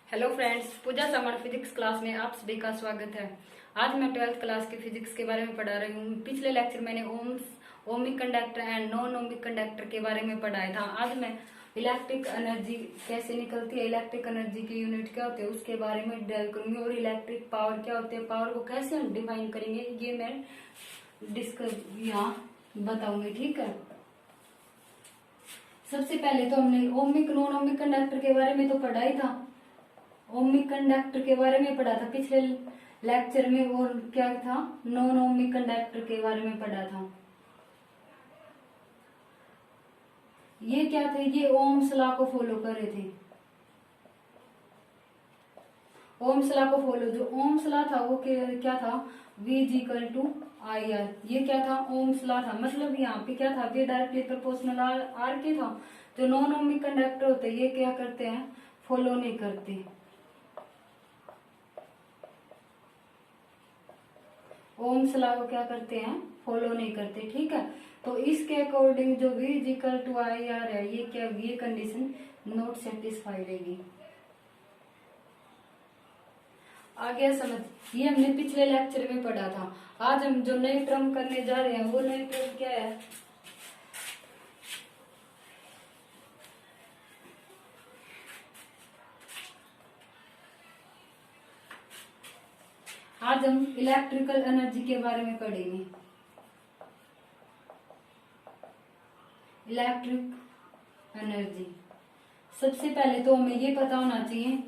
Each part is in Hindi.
हेलो फ्रेंड्स, पूजा समर फिजिक्स क्लास में आप सभी का स्वागत है। आज मैं 12th क्लास की फिजिक्स के बारे में पढ़ा रही हूँ। पिछले लेक्चर मैंने ohmic conductor and non ohmic conductor के बारे में पढ़ाया था। आज मैं इलेक्ट्रिक एनर्जी कैसे निकलती है, इलेक्ट्रिक एनर्जी की यूनिट क्या होती है, उसके बारे में डिराइव करूंगी और इलेक्ट्रिक पावर क्या होती है, पावर को कैसे हम डिफाइन करेंगे, ये मैं यहाँ बताऊंगी। ठीक है, सबसे पहले तो हमने ओमिक नॉन ओमिक कंडक्टर के बारे में तो पढ़ा ही था। ओमिक कंडक्टर के बारे में पढ़ा था पिछले लेक्चर में, और क्या था, नॉन ओमिक कंडक्टर के बारे में पढ़ा था। ये क्या थे, ये ओम्स लॉ को फॉलो कर रहे थे। ओम्स लॉ को फॉलो, जो ओम्स लॉ था वो क्या था, V इक्वल टू IR। ये क्या था, ओम्स लॉ था। मतलब यहाँ पे क्या था, V डायरेक्टली प्रोपोर्शनल R के था। जो नॉन ओमिक कंडक्टर होते हैं ये क्या करते हैं, फॉलो नहीं करते। ओम्स लॉ को क्या करते हैं, फॉलो नहीं करते। ठीक है, तो इसके अकॉर्डिंग जो V इक्वल टू IR है, ये क्या, ये कंडीशन नॉट सेटिस्फाइड है। आ गया समझ, ये हमने पिछले लेक्चर में पढ़ा था। आज हम जो नई टर्म करने जा रहे हैं वो नई टर्म क्या है, आज हम इलेक्ट्रिकल एनर्जी के बारे में पढ़ेंगे। इलेक्ट्रिक एनर्जी, सबसे पहले तो हमें ये पता होना चाहिए,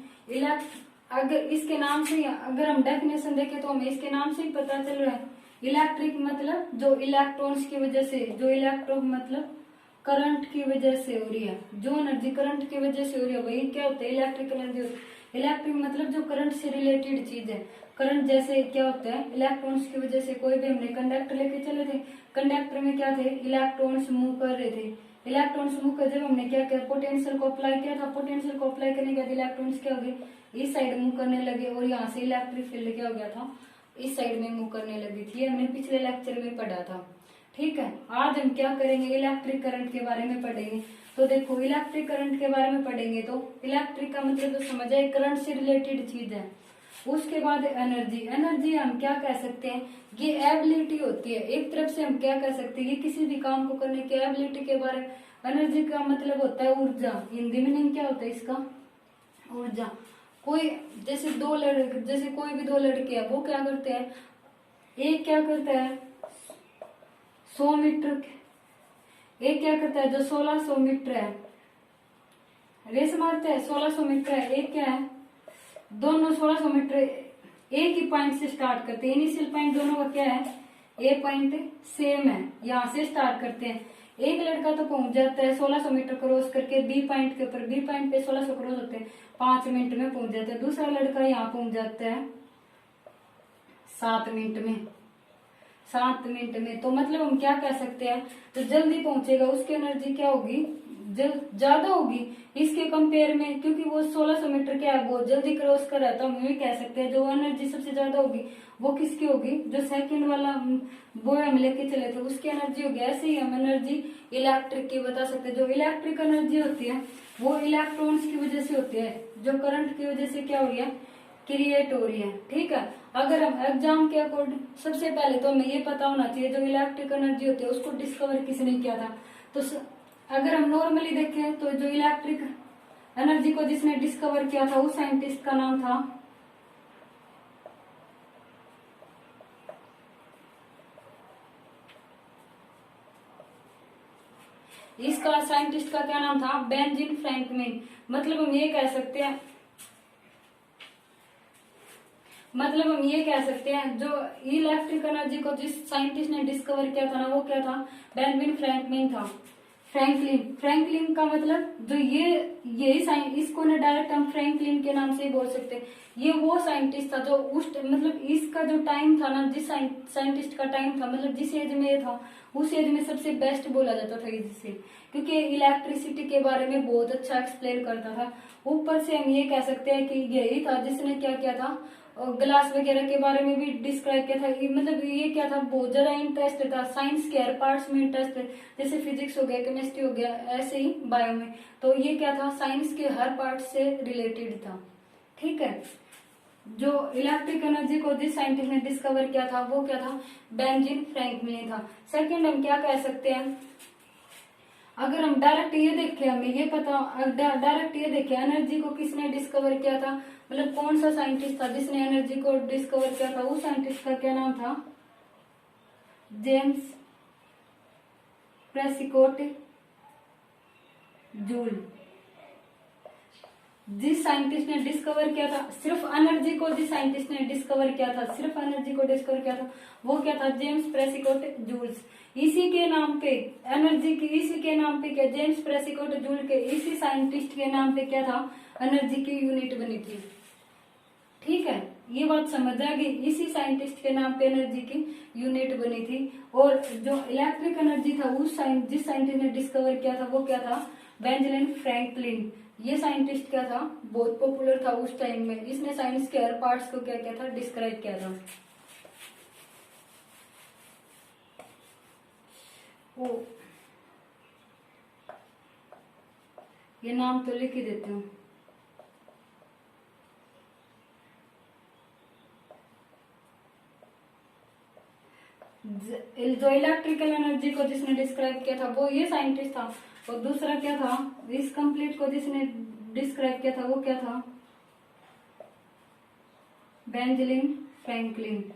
अगर इसके नाम से, अगर हम डेफिनेशन देखें तो हमें इसके नाम से ही पता चल रहा है। इलेक्ट्रिक मतलब जो इलेक्ट्रॉन्स की वजह से, जो इलेक्ट्रॉन मतलब करंट की वजह से हो रही है, जो एनर्जी करंट की वजह से हो रही है वही क्या होता है, इलेक्ट्रिक एनर्जी होती है। इलेक्ट्रिक मतलब जो करंट से रिलेटेड चीज है। करंट जैसे क्या होता है, इलेक्ट्रॉन्स की वजह से, कोई भी हमने कंडक्टर लेके चले थे, कंडक्टर में क्या थे, इलेक्ट्रॉन्स मूव कर रहे थे। इलेक्ट्रॉन्स मूव कर, जब हमने क्या किया, पोटेंशियल को अप्लाई किया था, पोटेंशियल को अप्लाई करने के बाद इलेक्ट्रॉन्स क्या हो गए, इस साइड मूव करने लगे, और यहाँ से इलेक्ट्रिक फील्ड क्या हो गया था, इस साइड में मूव करने लगी थी। हमने पिछले लेक्चर में पढ़ा था। ठीक है, आज हम क्या करेंगे, इलेक्ट्रिक करंट के बारे में पढ़ेंगे। तो देखो, इलेक्ट्रिक करंट के बारे में पढ़ेंगे तो इलेक्ट्रिक का मतलब तो समझ आए, करंट से रिलेटेड चीज है। उसके बाद एनर्जी, एनर्जी हम क्या कह सकते हैं, ये एबिलिटी होती है। एक तरफ से हम क्या कह सकते हैं, ये किसी भी काम को करने की एबिलिटी के बारे में। एनर्जी का मतलब होता है ऊर्जा, हिंदी मीनिंग क्या होता है इसका, ऊर्जा। कोई जैसे जैसे कोई भी दो लड़के हैं, वो क्या करते हैं, एक क्या करता है 100 मीटर, एक क्या करता है जो 1600 मीटर है, रेस मारते हैं, 1600 मीटर है, एक क्या है, दोनों 1600 मीटर एक ही पॉइंट से स्टार्ट करते हैं। इनिशियल पॉइंट दोनों का क्या है, ए पॉइंट सेम है, यहाँ से स्टार्ट करते हैं। एक लड़का तो पहुंच जाता है 1600 मीटर क्रॉस करके बी पॉइंट के ऊपर, बी पॉइंट पे 1600 क्रॉस होते हैं, 5 मिनट में पहुंच जाता है। दूसरा लड़का यहाँ पहुंच जाता है 7 मिनट में, 7 मिनट में। तो मतलब हम क्या कह सकते हैं, तो जल्दी पहुंचेगा, उसकी एनर्जी क्या होगी, ज्यादा होगी इसके कंपेयर में, क्योंकि वो 1600 मीटर क्या है, वो जल्दी क्रॉस कर रहा है। तो हम ये कह सकते हैं जो एनर्जी सबसे ज्यादा होगी वो किसकी होगी, जो सेकंड वाला बॉय हम लेके चले थे उसकी एनर्जी होगी। ऐसे ही हम एनर्जी इलेक्ट्रिक की बता सकते हैं। जो इलेक्ट्रिक एनर्जी होती है वो इलेक्ट्रॉन्स की वजह से होती है, जो करंट की वजह से क्या हो रही है, क्रिएट हो रही है। ठीक है, अगर हम एग्जाम के अकॉर्डिंग, सबसे पहले तो हमें ये पता होना चाहिए जो इलेक्ट्रिक एनर्जी होती है उसको डिस्कवर किसने किया था। तो अगर हम नॉर्मली देखें तो जो इलेक्ट्रिक एनर्जी को जिसने डिस्कवर किया था उस साइंटिस्ट का नाम था, इसका साइंटिस्ट का क्या नाम था, बेंजामिन फ्रैंकलिन। मतलब हम ये कह सकते हैं, जो इलेक्ट्रिक एनर्जी को जिस साइंटिस्ट ने डिस्कवर किया था ना, वो क्या था, बेंजामिन फ्रैंकलिन था। फ्रैंकलिन का मतलब जो यही साइंस, इसको ना डायरेक्ट हम फ्रैंकलिन के नाम से ही बोल सकते हैं। ये वो साइंटिस्ट था जो मतलब इसका जो टाइम था ना, जिस साइंटिस्ट का टाइम था, मतलब जिस एज में ये था उस एज में सबसे बेस्ट बोला जाता था इससे, क्योंकि इलेक्ट्रिसिटी के बारे में बहुत अच्छा एक्सप्लेन करता था। ऊपर से हम ये कह सकते हैं कि यही था जिसने क्या किया था, ग्लास वगैरह के बारे में भी डिस्क्राइब किया था। मतलब ये क्या था, बहुत ज्यादा इंटरेस्ट था साइंस के हर पार्ट्स में इंटरेस्ट है, जैसे फिजिक्स हो गया, केमिस्ट्री हो गया, ऐसे ही बायो में। तो ये क्या था, साइंस के हर पार्ट से रिलेटेड था। ठीक है। जो इलेक्ट्रिक एनर्जी को जिस साइंटिस्ट ने डिस्कवर किया था वो क्या था, बेंजामिन फ्रैंकलिन था। सेकंड हम क्या कह सकते हैं, अगर हम डायरेक्ट ये देखें, हमें ये पता, डायरेक्ट ये देखें एनर्जी को किसने डिस्कवर किया था, मतलब कौन सा साइंटिस्ट था जिसने एनर्जी को डिस्कवर किया था, उस साइंटिस्ट का क्या नाम था, जेम्स प्रेस्कॉट जूल। जिस साइंटिस्ट ने डिस्कवर किया था सिर्फ एनर्जी को, जिस साइंटिस्ट ने डिस्कवर किया था, सिर्फ एनर्जी को डिस्कवर किया था, वो क्या था, जेम्स प्रेस्कॉट जूल्स। इसी के नाम पे एनर्जी की, इसी के नाम पे क्या, जेम्स प्रेस्कॉट जूल के इसी साइंटिस्ट के नाम पे क्या था, एनर्जी की यूनिट बनी थी। ठीक है, ये बात समझ आ गई, इसी साइंटिस्ट के नाम पे एनर्जी की यूनिट बनी थी। और जो इलेक्ट्रिक एनर्जी था उस जिस साइंटिस्ट ने डिस्कवर किया था वो क्या था, बेंजामिन फ्रैंकलिन। ये साइंटिस्ट क्या था, बहुत पॉपुलर था उस टाइम में, इसने साइंस के हर पार्ट्स को क्या किया था, डिस्क्राइब किया था। ओ, ये नाम तो लिख ही देती हूँ। जो इलेक्ट्रिकल एनर्जी को जिसने डिस्क्राइब किया था वो ये साइंटिस्ट था, और दूसरा क्या था, इस कंप्लीट को जिसने डिस्क्राइब किया था वो क्या था, बेंजामिन फ्रैंकलिन।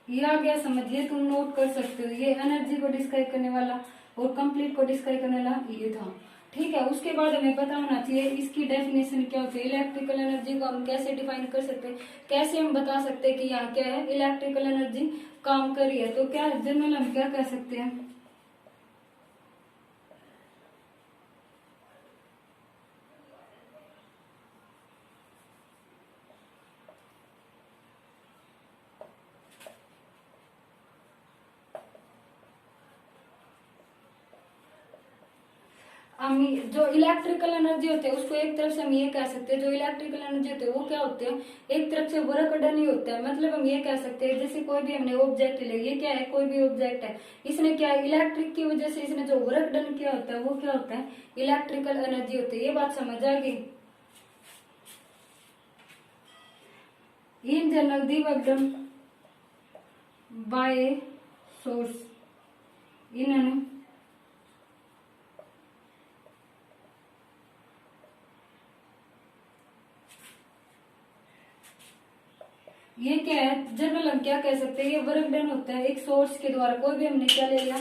ये आ गया समझ, ये तुम नोट कर सकते हो, ये एनर्जी को डिस्क्राइब करने वाला और कंप्लीट को डिस्क्राइब करने वाला ये था। ठीक है, उसके बाद हमें पता होना चाहिए इसकी डेफिनेशन क्या होती है, इलेक्ट्रिकल एनर्जी को हम कैसे डिफाइन कर सकते हैं, कैसे हम बता सकते हैं कि यहाँ क्या है, इलेक्ट्रिकल एनर्जी काम कर रही है। तो क्या जनरल हम क्या कह सकते हैं, हम जो इलेक्ट्रिकल एनर्जी होते हैं उसको एक तरफ से हम ये कह सकते हैं, जो इलेक्ट्रिकल एनर्जी होते हैं वो क्या होते हैं, एक तरफ से वर्क डन ही होता है। मतलब हम ये कह सकते हैं जैसे कोई भी हमने ऑब्जेक्ट ले, ये क्या है, कोई भी ऑब्जेक्ट है, इसने क्या है, इलेक्ट्रिक की वजह से इसने जो वर्क डन किया होता है वो क्या होता है, इलेक्ट्रिकल एनर्जी होती है। ये बात समझ आ गई। In general the work done by source इन ये क्या है, जनरल हम क्या कह सकते हैं, ये वर्क डन होता है एक सोर्स के द्वारा। कोई भी हमने क्या ले लिया,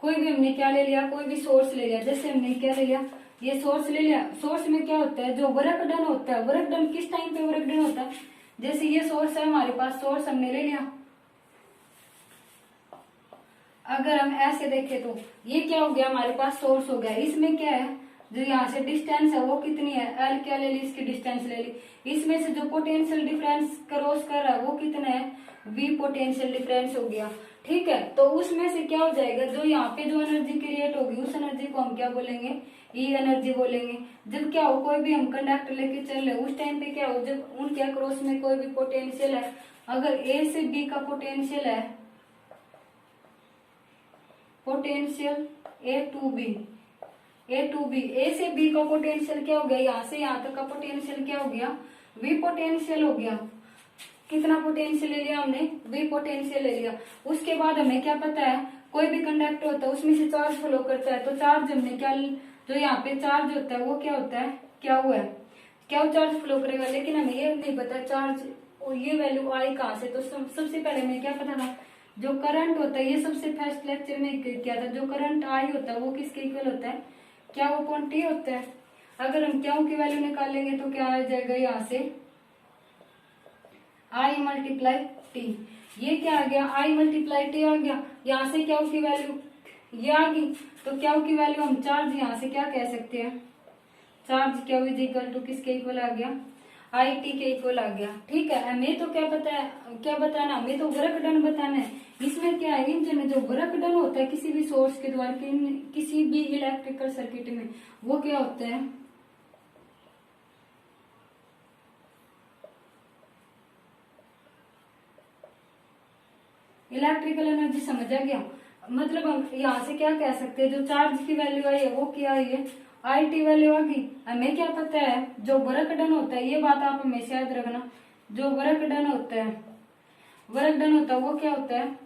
कोई भी हमने क्या ले लिया, कोई भी सोर्स ले लिया, जैसे हमने क्या ले लिया, ये सोर्स ले लिया। सोर्स में क्या होता है, जो वर्क डन होता है, वर्क डन किस टाइम पे वर्क डन होता है, जैसे ये सोर्स है हमारे पास, सोर्स हमने ले लिया। अगर हम ऐसे देखें तो ये क्या हो गया, हमारे पास सोर्स हो गया। इसमें क्या है, जो यहाँ से डिस्टेंस है वो कितनी है, एल क्या ले ली, इसकी डिस्टेंस ले ली। इसमें से जो पोटेंशियल डिफरेंस क्रॉस कर रहा है वो कितना है, वी पोटेंशियल डिफरेंस हो गया। ठीक है, तो उसमें से क्या हो जाएगा, जो यहाँ पे जो एनर्जी क्रिएट होगी उस एनर्जी को हम क्या बोलेंगे, ई एनर्जी बोलेंगे। जब क्या हो, कोई भी हम कंडक्टर लेके चल रहे उस टाइम पे क्या हो, जब उनके अक्रॉस में कोई भी पोटेंशियल है, अगर ए से बी का पोटेंशियल है, पोटेंशियल ए टू बी, ए से बी का पोटेंशियल क्या हो गया, यहाँ से यहाँ तक का पोटेंशियल क्या हो गया, वी पोटेंशियल हो गया। कितना पोटेंशियल ले लिया हमने, वी पोटेंशियल ले लिया। उसके बाद हमें क्या पता है, कोई भी कंडक्टर होता है उसमें से चार्ज फ्लो करता है, तो चार्ज हमने क्या, जो यहाँ पे चार्ज होता है वो क्या होता है, क्या हुआ है, क्या वो चार्ज फ्लो करेगा। लेकिन हमें ये नहीं पता चार्ज और ये वैल्यू आई कहाँ से। तो सबसे पहले हमें क्या पता था, जो करंट होता है, ये सबसे फर्स्ट लेक्चर में क्या था, जो करंट आई होता है वो किसके इक्वल होता है, क्या वो क्वांटिटी होता है। अगर हम क्या की वैल्यू निकालेंगे तो क्या आ जाएगा, यहाँ से आई मल्टीप्लाई टी। ये क्या आ गया, आई मल्टीप्लाई टी आ गया। यहाँ से क्या की वैल्यू ये आ गई, तो क्या की वैल्यू हम चार्ज यहाँ से क्या कह सकते हैं, चार्ज क्या इज इक्वल टू किसके इक्वल आ गया, आई टी के इक्वल आ गया। ठीक है, हमें तो क्या पता है, क्या बताना, हमें तो वर्क डन बताना है। इसमें क्या है, इंजन में जो वर्क डन होता है किसी भी सोर्स के द्वारा किसी भी इलेक्ट्रिकल सर्किट में, वो क्या होता है, इलेक्ट्रिकल एनर्जी। समझ आ गया। मतलब हम यहाँ से क्या कह सकते हैं, जो चार्ज की वैल्यू आई है वो क्या आई है, आई टी वैल्यू आ गई। हमें क्या पता है, जो वर्क डन होता है, ये बात आप हमेशा याद रखना, जो वर्क डन होता है, वर्क डन होता है वो क्या होता है,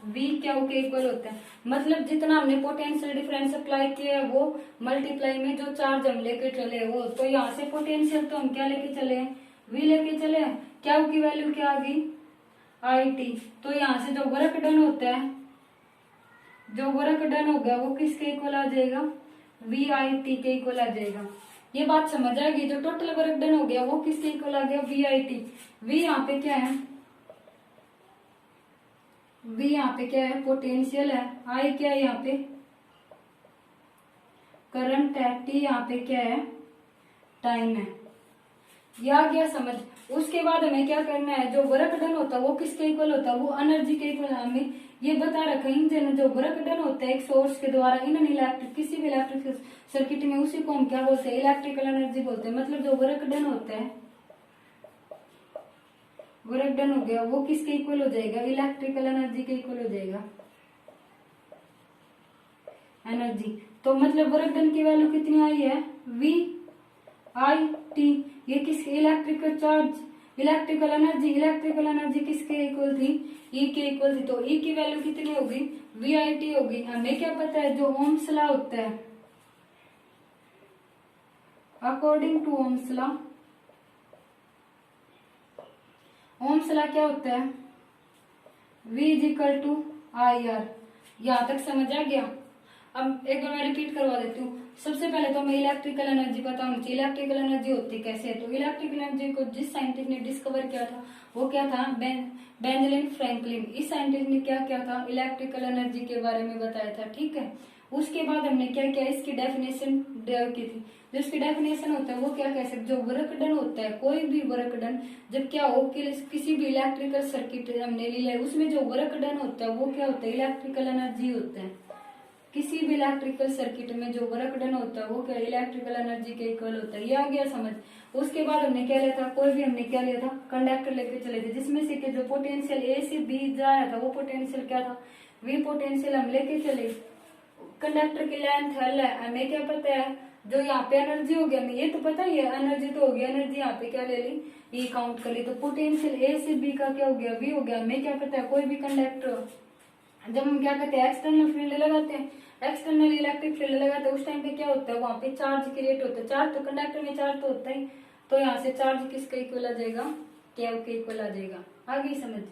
वी क्यू के इक्वल होता है। मतलब जितना हमने पोटेंशियल डिफरेंस अप्लाई किया है वो मल्टीप्लाई में जो चार्ज हम लेके चले वो, तो यहाँ से पोटेंशियल तो हम क्या लेके चले हैं, वी लेके चले हैं, क्यू की वैल्यू क्या आ गई, आई टी। तो यहाँ से जो वर्क डन होता है, जो वर्क डन होगा वो किसके इक्वल आ जाएगा, वी आई टी के इक्वल आ जाएगा। ये बात समझ आ गई, जो टोटल वर्क डन हो गया वो किसके इक्वल आ गया, वी आई टी। वी यहाँ पे क्या है, वी यहाँ पे क्या है, पोटेंशियल है, आई क्या है यहाँ पे, करंट है, टी यहाँ पे क्या है, टाइम है। ये आ गया समझ। उसके बाद हमें क्या करना है, जो वर्क डन होता है वो किसके इक्वल होता है, वो एनर्जी के इक्वल। हमें ये बता रखा है जो वर्क डन होता है एक सोर्स के द्वारा इन इलेक्ट्रिक, किसी भी इलेक्ट्रिक सर्किट में, उसी को हम क्या बोलते हैं, इलेक्ट्रिकल एनर्जी बोलते हैं। मतलब जो वर्क डन होता है, वर्क डन हो गया वो किसके इक्वल हो जाएगा, इलेक्ट्रिकल एनर्जी के इक्वल हो जाएगा, एनर्जी। तो मतलब वर्क डन की वैल्यू कितनी आई है, वी आई टी। ये किसके, electrical charge, electrical energy, electrical energy किसके इक्वल थी, ई के इक्वल थी। तो ई की वैल्यू कितनी होगी, वी आई टी होगी। हमें क्या पता है, जो ओम्स लॉ होता है, according to Ohm's law, Ohm's law क्या होता है, V is equal to I R. यहां तक समझ आ गया। अब एक बार मैं रिपीट करवा देती हूँ। सबसे पहले तो हमें इलेक्ट्रिकल एनर्जी पता होनी चाहिए। इलेक्ट्रिकल एनर्जी होती कैसे है, तो इलेक्ट्रिकल एनर्जी को जिस साइंटिस्ट ने डिस्कवर किया था वो क्या था, बेंजामिन फ्रैंकलिन। इस साइंटिस्ट ने क्या किया था, इलेक्ट्रिकल एनर्जी के बारे में बताया था, ठीक है। उसके बाद हमने क्या किया, इसकी डेफिनेशन की थी। जो इसकी डेफिनेशन होता है वो क्या कह सकते, जो वर्क डन होता है, कोई भी वर्क डन जब क्या हो कि किसी भी इलेक्ट्रिकल सर्किट हमने लिया है, उसमें जो वर्क डन होता है वो क्या होता है, इलेक्ट्रिकल एनर्जी होता है। किसी भी इलेक्ट्रिकल सर्किट में जो वर्क डन होता है वो क्या, इलेक्ट्रिकल एनर्जी के इक्वल होता है। ये आ गया समझ। उसके बाद हमने क्या लिया था, कोई भी हमने क्या लिया था, कंडक्टर लेके चले थे, जिसमें से जो पोटेंशियल ए से बी जा रहा था वो पोटेंशियल क्या था, वी पोटेंशियल हम लेके चले। कंडक्टर की लेंथ एल है, हमें क्या पता है, जो यहाँ पे एनर्जी हो गया, हमें ये तो पता ही है, एनर्जी तो हो गया, एनर्जी यहाँ पे क्या ले ली, ये काउंट कर ली। तो पोटेंशियल ए से बी का क्या हो गया, वी हो गया। हमें क्या पता है, कोई भी कंडक्टर जब हम क्या करते हैं, एक्सटर्नल फील्ड लगाते हैं, एक्सटर्नल इलेक्ट्रिक फील्ड लगाते हैं, उस टाइम पे क्या होता है, वहां पे चार्ज क्रिएट होता है। चार्ज तो कंडक्टर में चार्ज तो होता ही, तो यहाँ से चार्ज किसका इक्वल आ जाएगा, केव के इक्वल आ जाएगा। आगे समझ।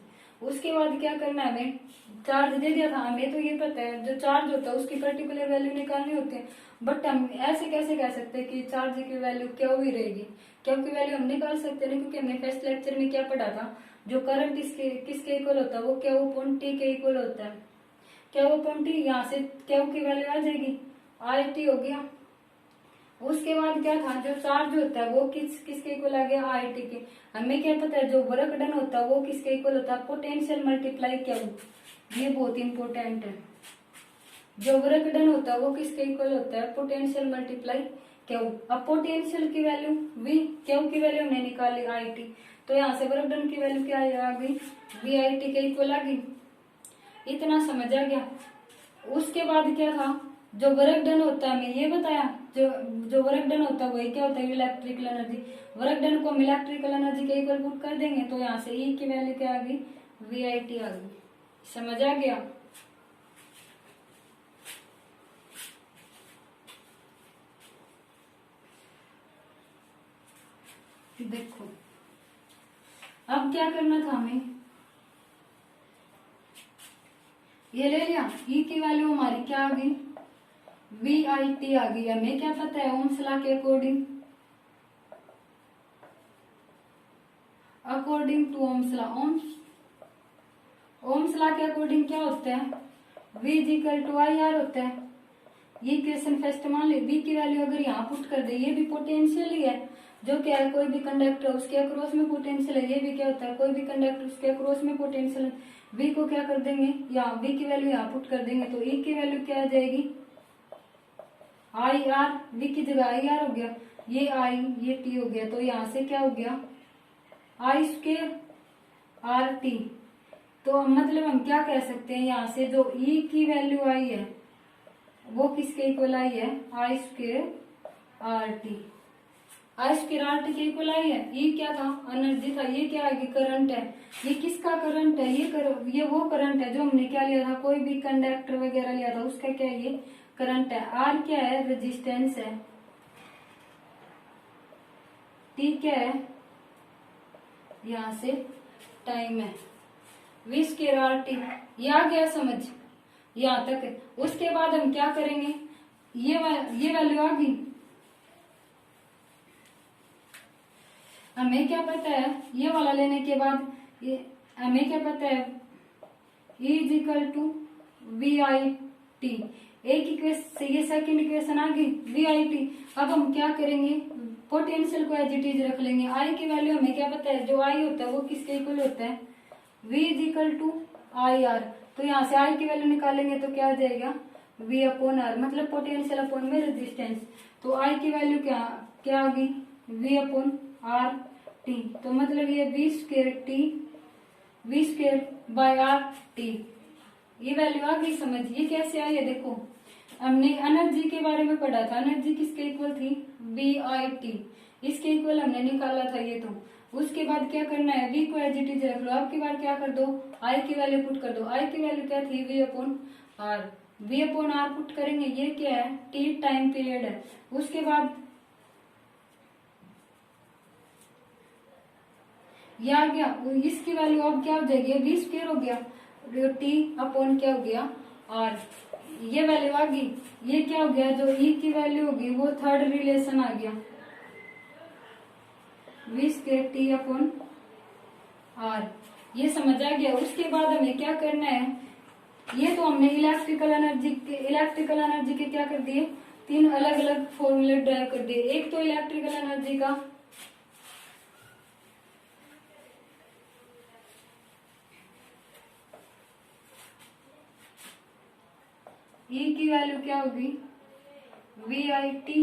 उसके बाद क्या करना है, हमें चार्ज दे दिया था, हमें तो ये पता है जो चार्ज होता है उसकी पर्टिकुलर वैल्यू निकालनी होती है। बट हम ऐसे कैसे कह सकते हैं कि चार्ज की वैल्यू क्या भी रहेगी, क्या की वैल्यू हम निकाल सकते हैं, क्योंकि हमने फर्स्ट लेक्चर में क्या पढ़ा था, जो करंट इसके किसके इक्वल होता है, वो क्या अपॉन टी के इक्वल होता है। क्या अपॉन टी, यहाँ से क्या की वैल्यू आ जाएगी, आई टी हो गया। उसके बाद क्या था, जो चार्ज होता है वो किसके इक्वल आ गया, आई टी के। हमें क्या पता है, जो वर्क डन होता है वो किसके इक्वल होता है, पोटेंशियल मल्टीप्लाई क्या। ये बहुत इंपॉर्टेंट है। जो वर्क डन होता है वो किसके इक्वल होता है, पोटेंशियल मल्टीप्लाई क्यू। अब पोटेंशियल की वैल्यू वी, क्यू की वैल्यू हमने निकाली आई टी, तो यहाँ से वर्क डन की वैल्यू क्या आ गई, वी आई टी के इक्वल आ गई। इतना समझ आ गया। उसके बाद क्या था, जो वर्क डन होता है, हमें ये बताया, जो वर्क डन होता है वही क्या होता है, इलेक्ट्रिकल एनर्जी। वर्क डन को हम इलेक्ट्रिकल एनर्जी के इक्वल पुट कर देंगे, तो यहाँ से ई की वैल्यू क्या आ गई, वी आई टी आ गई। समझ आ गया। देखो अब क्या करना था हमें, ये ले लिया, ई की वैल्यू हमारी क्या आ गई, वी आई टी आ गई। हमें क्या पता है, ओम्स लॉ के according, according to Ohm's law, Ohm's law के अकॉर्डिंग क्या होता है, V is equal to I R होता है। ये इक्वेशन फर्स्ट मान ली, V की वैल्यू अगर यहाँ पुट कर दे, ये भी पोटेंशियल ही है, जो क्या है, कोई भी कंडक्टर उसके अक्रॉस में पोटेंशियल है। ये भी क्या होता है, कोई भी कंडक्टर उसके अक्रॉस में पोटेंशियल है। V को क्या कर देंगे, यहाँ V की वैल्यू यहाँ पुट कर देंगे, तो E की वैल्यू क्या आ जाएगी, आई आर। V की जगह आई आर हो गया, ये I ये T हो गया, तो यहाँ से क्या हो गया, आई स्क्वेयर आर टी। तो मतलब हम क्या कह सकते हैं, यहाँ से जो ई की वैल्यू आई है वो किसके इक्वल आई है, I square R T. I square R T के इक्वल आई है। ई क्या था, एनर्जी था। ये क्या है, करंट है। ये किसका करंट है, ये वो करंट है जो हमने क्या लिया था, कोई भी कंडक्टर वगैरह लिया था उसका क्या है, ये करंट है। आर क्या है, रेजिस्टेंस है। टी क्या है, यहां से टाइम है। वी स्क्वायर आर टी, ये आ गया समझ यहां तक। उसके बाद हम क्या करेंगे, ये वैल्यू आ गई। हमें क्या पता है, ये वाला लेने के बाद ये हमें क्या पता है, E is equal to V I T. एक इक्वेशन, ये सेकंड इक्वेशन आ गई वी आई टी। अब हम क्या करेंगे, पोटेंशियल को एज इट इज रख लेंगे। आई की वैल्यू हमें क्या पता है, जो आई होता है वो किसके इक्वल होता है, V is equal to I R. तो यहाँ से आई की वैल्यू निकालेंगे तो क्या आ जाएगा, V अपॉन आर, मतलब पोटेंशियल अपॉन में रेजिस्टेंस। तो आई की वैल्यू क्या आ गई, V अपॉन आर टी। तो मतलब ये V square T, V square by R T, ये वैल्यू आ गई समझ। ये कैसे आई है, देखो हमने एनर्जी के बारे में पढ़ा था। एनर्जी किसके इक्वल थी, वी आई टी। इसके इक्वल हमने निकाला था ये। तो उसके बाद क्या करना है, वी को एज इट इज रख लो। अब की बार क्या कर दो, आई की वैल्यू पुट कर दो। आई की वैल्यू क्या थी, V upon R. V upon R put करेंगे, ये क्या है, टी टाइम पीरियड है। उसके बाद ये आ गया, इसकी वैल्यू अब क्या हो जाएगी, वी स्क्वायर हो गया, टी अपॉन क्या हो गया, आर। ये वैल्यू आ गई। ये क्या हो गया, जो ई की वैल्यू होगी वो थर्ड रिलेशन आ गया, V square T upon R. ये समझ आ गया। उसके बाद हमें क्या करना है, ये तो हमने इलेक्ट्रिकल एनर्जी के क्या कर दिए, तीन अलग अलग फॉर्मूले ड्राइव कर दिए। एक तो इलेक्ट्रिकल एनर्जी का E की वैल्यू क्या होगी, V I T.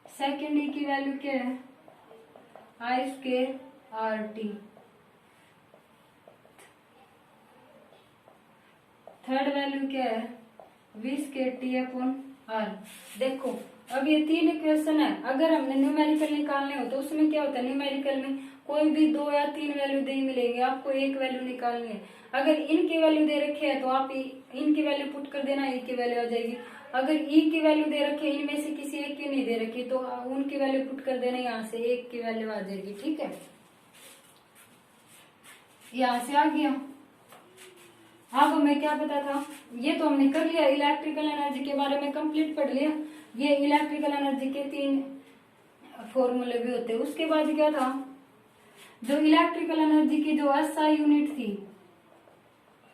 Second E की वैल्यू क्या है, I square R T. Third value क्या है, V square T upon R. देखो अब ये तीन इक्वेशन है। अगर हमने न्यूमेरिकल निकालने हो तो उसमें क्या होता है, न्यूमेरिकल में कोई भी दो या तीन वैल्यू दे मिलेंगे, आपको एक वैल्यू निकालनी है। अगर इनकी वैल्यू दे रखी है तो आप इनकी वैल्यू पुट कर देना, ई की वैल्यू आ जाएगी। अगर ई की वैल्यू दे रखी है, इनमें से किसी एक की नहीं दे रखी, तो उनकी वैल्यू पुट कर देना, यहाँ से एक की वैल्यू आ जाएगी। ठीक है, यहाँ से आ गया। अब हमें क्या पता था, ये तो हमने कर लिया, इलेक्ट्रिकल एनर्जी के बारे में कंप्लीट पढ़ लिया। ये इलेक्ट्रिकल एनर्जी के तीन फॉर्मूले भी होते हैं। उसके बाद क्या था, जो इलेक्ट्रिकल एनर्जी की जो एसआई यूनिट थी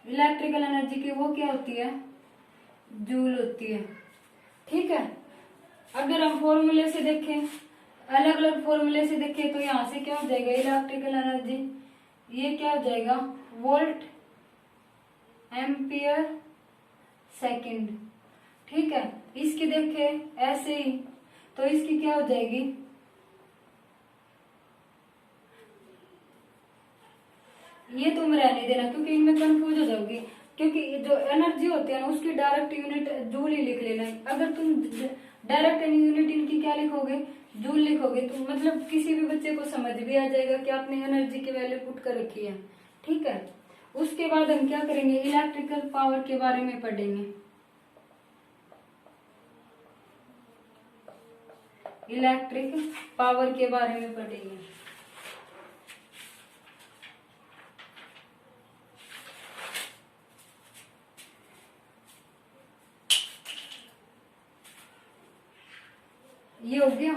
इलेक्ट्रिकल एनर्जी की, वो क्या होती है, जूल होती है। ठीक है, अगर हम फॉर्मूले से देखें, अलग अलग फॉर्मूले से देखें, तो यहाँ से क्या हो जाएगा, इलेक्ट्रिकल एनर्जी ये क्या हो जाएगा, वोल्ट एम्पियर सेकंड। ठीक है, इसकी देखे ऐसे ही, तो इसकी क्या हो जाएगी, ये तुम रहने देना क्योंकि इनमें कंफ्यूज हो जाओगी। क्योंकि जो एनर्जी होती है ना उसकी डायरेक्ट यूनिट जूल ही लिख लेना। अगर तुम डायरेक्ट यूनिट इनकी क्या लिखोगे, जूल लिखोगे, तो मतलब किसी भी बच्चे को समझ भी आ जाएगा कि आपने एनर्जी की वैल्यू पुट कर रखी है। ठीक है, उसके बाद हम क्या करेंगे, इलेक्ट्रिकल पावर के बारे में पढ़ेंगे। इलेक्ट्रिक पावर के बारे में पढ़ेंगे। ये हो गया।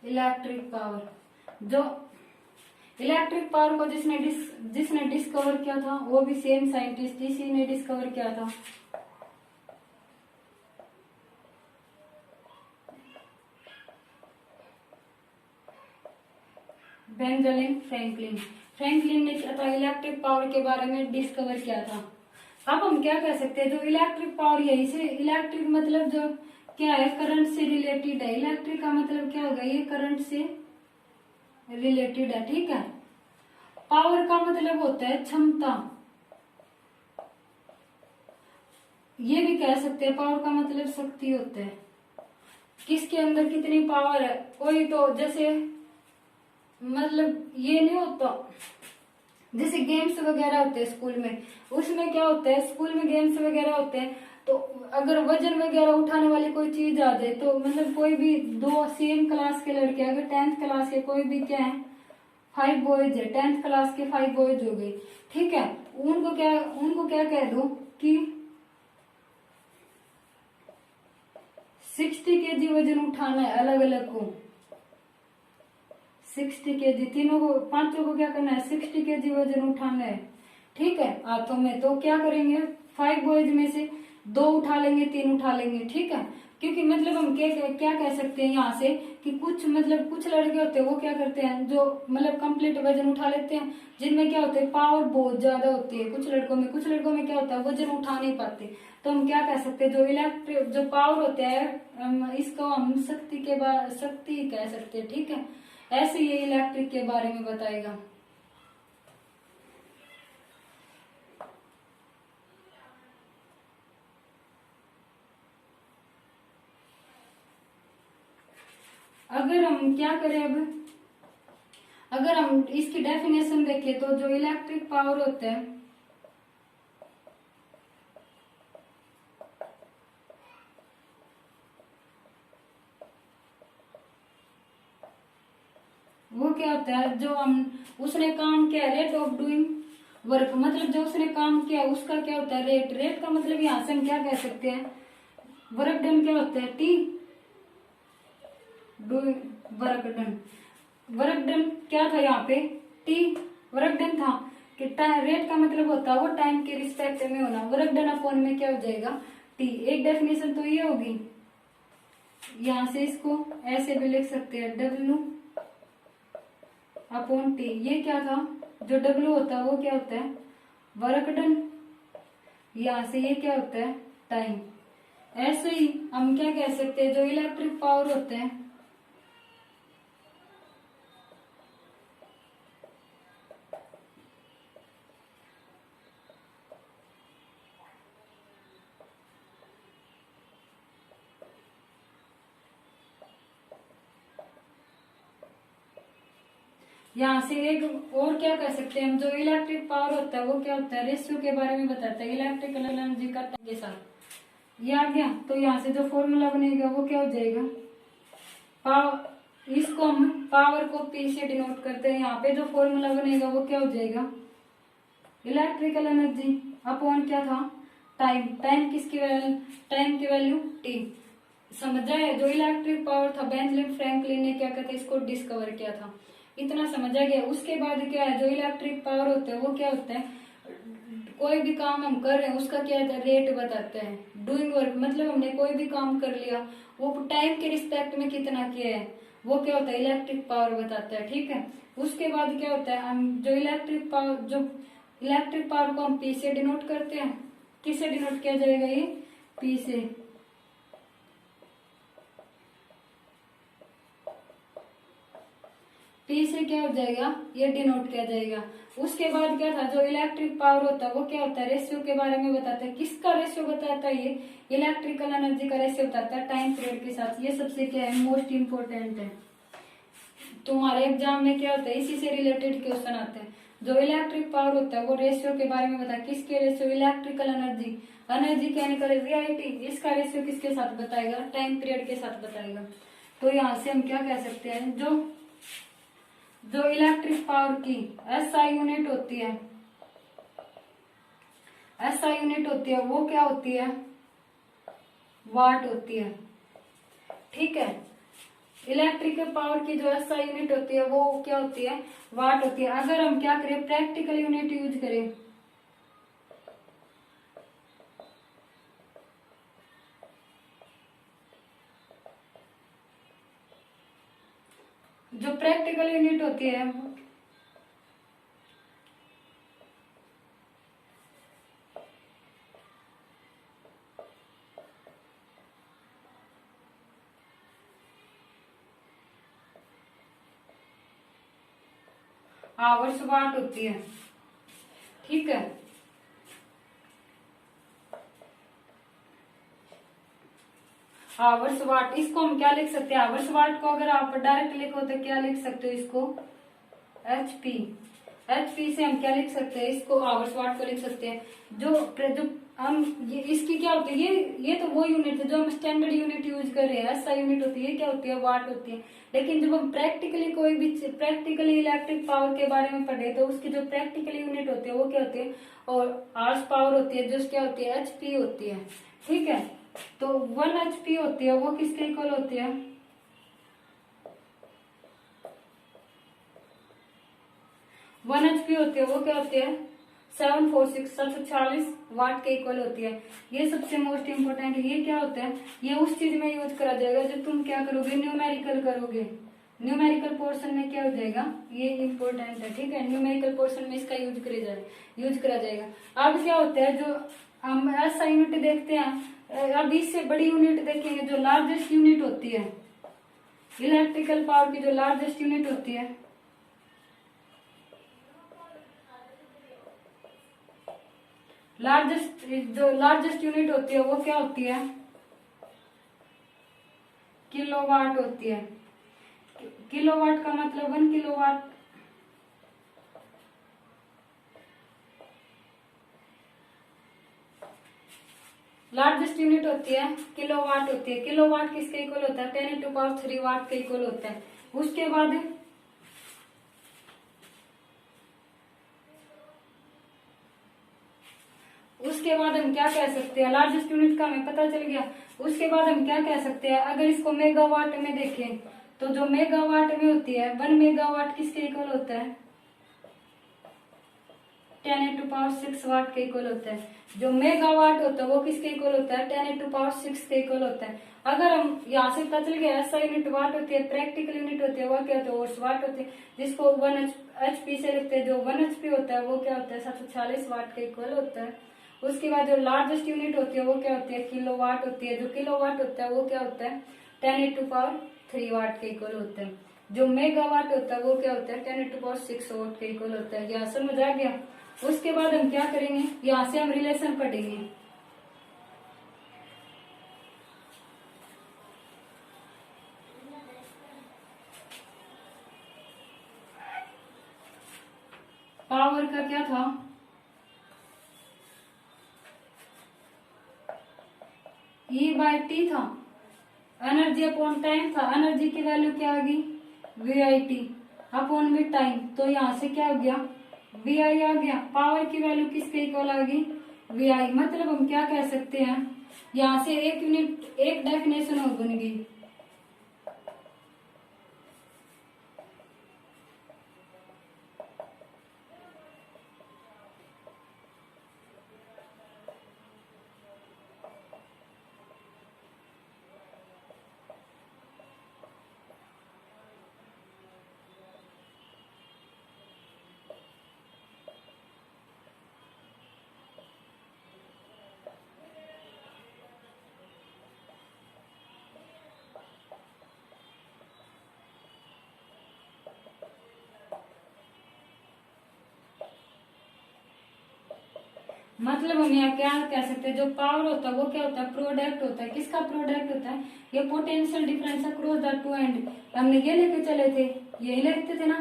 इलेक्ट्रिक पावर, जो इलेक्ट्रिक पावर को जिसने डिस्कवर किया था वो भी सेम साइंटिस्ट, इसी ने डिस्कवर किया था, बेंजामिन फ्रैंकलिन। फ्रैंकलिन ने क्या था, इलेक्ट्रिक पावर के बारे में डिस्कवर किया था। अब हम क्या कह सकते हैं, जो इलेक्ट्रिक पावर है इसे इलेक्ट्रिक मतलब जो क्या है, करंट से रिलेटेड है। इलेक्ट्रिक का मतलब क्या होगा, ये करंट से रिलेटेड है, ठीक है। पावर का मतलब होता है क्षमता, ये भी कह सकते हैं। पावर का मतलब शक्ति होता है, किसके अंदर कितनी पावर है। कोई तो जैसे मतलब ये नहीं होता, जैसे गेम्स वगैरह होते हैं स्कूल में, उसमें क्या होता है, स्कूल में गेम्स वगैरह होते हैं, तो अगर वजन वगैरह उठाने वाली कोई चीज आ जाए, तो मतलब कोई भी दो सेम क्लास के लड़के, अगर 10th क्लास के कोई भी क्या है, 5 बॉयज है, 10th क्लास के 5 बॉयज हो गए, ठीक है। उनको क्या कह दो कि 60 केजी वजन उठाना है अलग अलग को, 60 केजी, तीनों को, पांचों को क्या करना है, 60 केजी वजन उठाना है, ठीक है, हाथों में। तो क्या करेंगे, 5 बॉयज में से 2 उठा लेंगे, 3 उठा लेंगे, ठीक है। क्योंकि मतलब हम क्या कह सकते हैं यहाँ से कि कुछ मतलब कुछ लड़के होते हैं वो क्या करते हैं, जो मतलब कंप्लीट वजन उठा लेते हैं, जिनमें क्या होता है, पावर बहुत ज्यादा होती है। कुछ लड़कों में क्या होता है, वजन उठा नहीं पाते। तो हम क्या कह सकते हैं, जो इलेक्ट्रिक जो पावर होते हैं, इसको हम शक्ति कह सकते हैं, ठीक है। ऐसे ये इलेक्ट्रिक के बारे में बताएगा। अगर हम क्या करें, अब अगर हम इसकी डेफिनेशन देखें, तो जो इलेक्ट्रिक पावर होता है वो क्या होता है, जो हम उसने काम किया, रेट ऑफ डूइंग वर्क, मतलब जो उसने काम किया उसका क्या होता है, रेट का मतलब यहाँ से हम क्या कह सकते हैं, वर्क डन क्या होता है, T doing work done. Work done क्या था यहाँ पे, टी वर्क डन था, कि रेट का मतलब होता है वो टाइम के रिस्पेक्ट में होना, वर्क डन अपॉन में क्या हो जाएगा, टी। एक डेफिनेशन तो ये होगी। यहाँ से इसको ऐसे भी लिख सकते हैं, डब्ल्यू अपॉन टी। ये क्या था, जो डब्ल्यू होता है वो क्या होता है, वर्क डन। यहाँ से ये क्या होता है, टाइम। ऐसे ही हम क्या कह सकते हैं, जो इलेक्ट्रिक पावर होते हैं, यहाँ से एक और क्या कह सकते हैं हम, जो इलेक्ट्रिक पावर होता है वो क्या होता है, रेशियो के बारे में बताता है, इलेक्ट्रिकल एनर्जी का के साथ। ये आ गया, तो यहाँ से जो फॉर्मूला बनेगा वो क्या हो जाएगा, पावर। इसको हम पावर को पी से डिनोट करते हैं। यहाँ पे जो फॉर्मूला बनेगा वो क्या हो जाएगा, इलेक्ट्रिकल एनर्जी अपॉन क्या था, टाइम। टाइम की वैल्यू टी। समझ जाए, जो इलेक्ट्रिक पावर था, बेंजामिन फ्रैंकलिन ने क्या कहते हैं, इसको डिस्कवर किया था। इतना समझा गया। उसके बाद क्या है, जो इलेक्ट्रिक पावर होता है वो क्या होता है, कोई भी काम हम कर रहे हैं उसका क्या है, रेट बताते हैं। डूइंग वर्क मतलब हमने कोई भी काम कर लिया, वो टाइम के रिस्पेक्ट में कितना किया है, वो क्या होता है, इलेक्ट्रिक पावर बताता है, ठीक है। उसके बाद क्या होता है, हम जो इलेक्ट्रिक पावर को हम पी से डिनोट करते हैं। किससे डिनोट किया जाएगा, ये पी से। पी से क्या हो जाएगा, ये डिनोट किया जाएगा। उसके बाद क्या था, जो इलेक्ट्रिक पावर होता है वो क्या होता है, रेशियो के बारे में बताता है। किसका रेशियो बताता है, ये इलेक्ट्रिकल एनर्जी का रेशियो बताता है टाइम पीरियड के साथ। ये सबसे क्या है, मोस्ट इंपोर्टेंट है। तुम्हारे एग्जाम में क्या होता है, इसी से रिलेटेड क्वेश्चन आते हैं। जो इलेक्ट्रिक पावर होता है वो रेशियो के बारे में बताया। किसके ratio, electrical energy, chemical VIT, इसका रेशियो किसके साथ बताएगा, टाइम पीरियड के साथ बताएगा। तो यहाँ से हम क्या कह सकते हैं, जो इलेक्ट्रिक पावर की एसआई यूनिट होती है, वो क्या होती है, वाट होती है, ठीक है। इलेक्ट्रिकल पावर की जो एसआई यूनिट होती है वो क्या होती है, वाट होती है। अगर हम क्या करें, प्रैक्टिकल यूनिट यूज करें, जो प्रैक्टिकल यूनिट होती है आवर्स वाट होती है। ठीक है, आवर्स वाट, इसको हम क्या लिख सकते हैं, आवर्स वाट को अगर आप डायरेक्ट लिखो तो क्या लिख सकते हो इसको, एचपी। एचपी से हम क्या लिख सकते हैं इसको, आवर्स वाट को लिख सकते हैं। जो हम इसकी क्या होती है, ये तो वो यूनिट है जो हम स्टैंडर्ड यूनिट यूज कर रहे हैं, ऐसा यूनिट होती है, क्या होती है, वाट होती है। लेकिन जब हम प्रैक्टिकली कोई भी प्रैक्टिकली इलेक्ट्रिक पावर के बारे में पढ़े तो उसकी जो प्रैक्टिकल यूनिट होती है वो क्या होती है, और आवर्स पावर होती है जो क्या होती है, एचपी होती है। ठीक है, तो 1 एचपी होती है वो किसके इक्वल होती है, 1 एचपी होती है वो क्या होती है, 746 वाट के इक्वल होती है। ये सबसे मोस्ट इंपोर्टेंट है। ये क्या होता है, ये उस चीज में यूज करा जाएगा जो तुम क्या करोगे, न्यूमेरिकल करोगे। न्यूमेरिकल पोर्शन में क्या हो जाएगा, ये इंपॉर्टेंट है। ठीक है, न्यूमेरिकल पोर्शन में इसका यूज करा जाएगा। अब क्या होता है, जो हम ऐसा यूनिट देखते हैं, अब इससे बड़ी यूनिट देखेंगे जो लार्जेस्ट यूनिट होती है, इलेक्ट्रिकल पावर की जो लार्जेस्ट यूनिट होती है, लार्जेस्ट यूनिट होती है वो क्या होती है, किलोवाट होती है। किलोवाट का मतलब 1 किलोवाट। लार्जेस्ट यूनिट होती है किलोवाट होती है। किलोवाट किसके इक्वल होता है, 10⁻³ वाट के इक्वल होता है। उसके बाद हम क्या कह सकते हैं, लार्जेस्ट यूनिट का हमें पता चल गया। उसके बाद हम क्या कह सकते हैं, अगर इसको मेगावाट में देखें तो जो मेगावाट में होती है 1 मेगावाट किसके इक्वल होता है, 10⁻⁶ वाट के इक्वल होता है। जो मेगावाट होता है वो किसके इक्वल होता है, 10⁻⁶ के इक्वल होता है। अगर हम यहाँ से पता चल गया ऐसा यूनिट वाट होती है, प्रैक्टिकल यूनिट होती है वो क्या होती है, हॉर्स वाट होती है, जिसको 1 एचपी से लिखते हैं। जो 1 एचपी होता है वो क्या होता है, 746 वाट के इक्वल होता है। उसके बाद जो लार्जेस्ट यूनिट होती है वो क्या होती है, किलोवाट होती है। जो किलोवाट होता है वो क्या होता है, 10⁻³ वाट के इक्वल होता है। जो मेगावाट होता है वो क्या होता है, 10⁻⁶ वाट के इक्वल होता है। यहाँ समझ आ गया। उसके बाद हम क्या करेंगे, यहाँ से हम रिलेशन पढ़ेंगे। पावर का क्या था, E/T था। एनर्जी अपॉन टाइम था। एनर्जी की वैल्यू क्या आ गई, VIT अपॉन में टाइम। तो यहाँ से क्या हो गया, VI आ गया। पावर की वैल्यू किसके इक्वल आ गई, VI। मतलब हम क्या कह सकते हैं, यहाँ से एक यूनिट, एक डेफिनेशन और बन गई। मतलब हम यहाँ क्या कह सकते हैं, जो पावर होता है वो क्या होता है, प्रोडक्ट होता है। किसका प्रोडक्ट होता है, ये potential difference across the two and. हमने ये लेके चले थे, यही लिखते थे ना,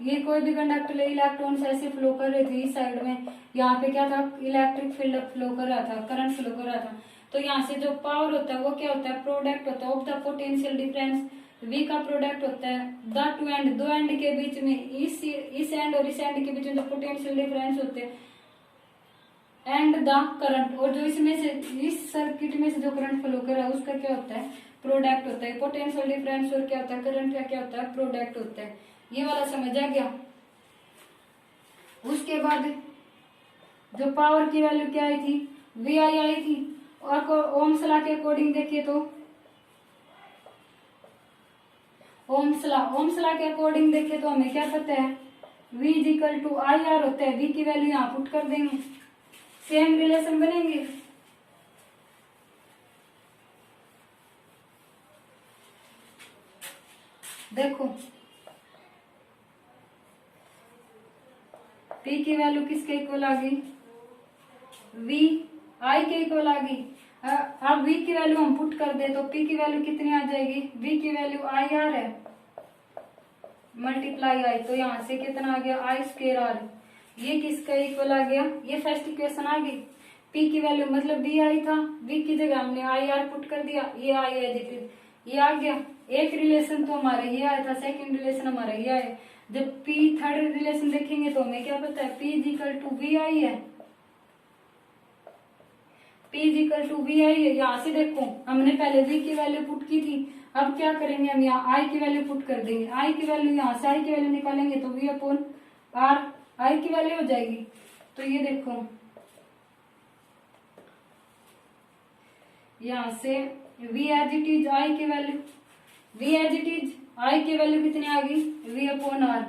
ये कोई भी कंडक्टर इलेक्ट्रॉन्स ऐसे फ्लो कर रहे थे इस साइड में, यहाँ पे क्या था, इलेक्ट्रिक फील्ड फ्लो कर रहा था, करंट फ्लो कर रहा था। तो यहाँ से जो पावर होता है वो क्या होता है, प्रोडक्ट होता है of the potential difference. V का प्रोडक्ट होता है द टू एंड, दो एंड के बीच में, इस एंड और इस एंड के बीच में जो पोटेंशियल डिफरेंस होते हैं, एंड द करंट। और जो इसमें से, इस सर्किट में से जो करंट फ्लो कर रहा है उसका क्या होता है, प्रोडक्ट होता है। पोटेंशियल डिफरेंस और क्या होता है, करंट का क्या होता है, प्रोडक्ट होता है। ये वाला समझ आ गया। उसके बाद जो पावर की वैल्यू क्या आई थी, VI आई थी। और ओम्स लॉ के अकॉर्डिंग देखिए तो, ओम्स लॉ के अकॉर्डिंग देखिए तो हमें क्या पता है, V = IR होता है। V की वैल्यू यहाँ पुट कर देंगे, सेम रिलेशन बनेंगे। देखो P की वैल्यू किसके इक्वल आ गई, V I के इक्वल आ गई। अब V की वैल्यू हम पुट कर दे तो P की वैल्यू कितनी आ जाएगी, V की वैल्यू IR है मल्टीप्लाई I, तो यहाँ से कितना आ गया I स्क्वायर R, ये किसका इक्वल आ गया, ये फर्स्ट इक्वेशन आ गई। P की वैल्यू मतलब V I था, V की जगह हमने IR पुट कर दिया, ये I एज इट इज, ये आ गया। एक रिलेशन तो हमारा ये आया था, सेकंड रिलेशन हमारा ये आया। जब P थर्ड रिलेशन देखेंगे तो हमें क्या पता है, P इक्वल टू वी आई है, P इक्वल टू वी आई है। यहाँ से देखो हमने पहले V की वैल्यू पुट की थी, अब क्या करेंगे हम यहाँ I की वैल्यू पुट कर देंगे। I की वैल्यू यहाँ से I की वैल्यू निकालेंगे तो V अपॉन R I की वैल्यू हो जाएगी। तो ये देखो यहाँ से V as it is I की value, V as it is I की वैल्यू कितनी आ गई, V upon R,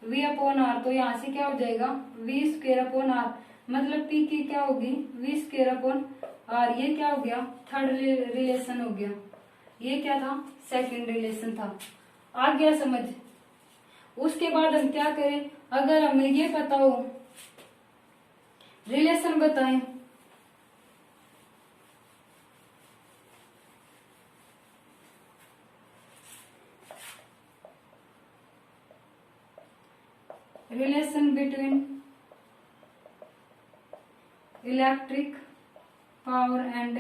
V upon R, तो यहाँ से क्या हो जाएगा V स्क्वायर अपॉन R, मतलब P की क्या होगी V स्क्वायर अपॉन R। ये क्या हो गया, थर्ड रिलेशन हो गया, ये क्या था, सेकंड रिलेशन था। आ गया समझ। उसके बाद हम क्या करें, अगर हमें ये पता हो, रिलेशन बताएं, relation between electric power and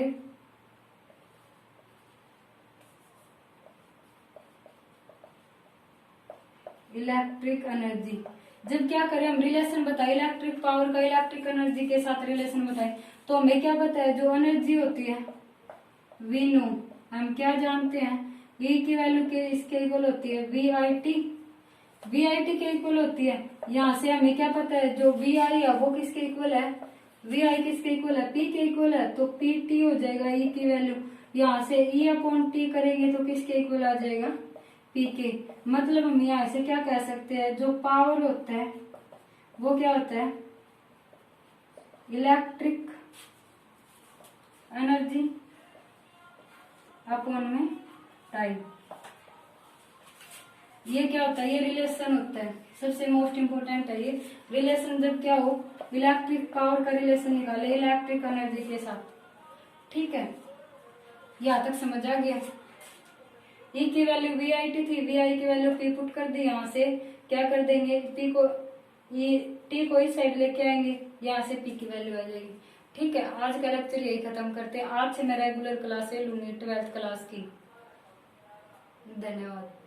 electric energy. जब क्या करें हम रिलेशन बताए इलेक्ट्रिक पावर का इलेक्ट्रिक एनर्जी के साथ रिलेशन बताए, तो हमें क्या पता है, जो एनर्जी होती है वी नो, हम क्या जानते हैं, E की वैल्यू के इसके इक्वल होती है VIT, VIT के इक्वल होती है। यहाँ से हमें क्या पता है, जो VI है वो किसके इक्वल है, VI किसके इक्वल है, P के इक्वल है, तो PT हो जाएगा E की वैल्यू। यहाँ से E अपॉन T करेंगे तो किसके इक्वल आ जाएगा, P के। मतलब हम यहाँ से क्या कह सकते हैं, जो पावर होता है वो क्या होता है, इलेक्ट्रिक एनर्जी अपॉन में टाइम। ये क्या होता है, ये रिलेशन होता है, सबसे मोस्ट इम्पोर्टेंट है ये रिलेशन। जब क्या हो, इलेक्ट्रिक पावर का रिलेशन निकाले इलेक्ट्रिक एनर्जी के साथ। ठीक है, यहाँ तक समझ आ गया। E की वैल्यू VIT थी, VI की वैल्यू P पुट कर दी, यहाँ से क्या कर देंगे, P को ये T को इस साइड लेके आएंगे, यहाँ से P की वैल्यू आ जाएगी। ठीक है, आज का लेक्चर यही खत्म करते हैं। आज से मैं रेगुलर क्लास ले लूंगी 12th क्लास की। धन्यवाद।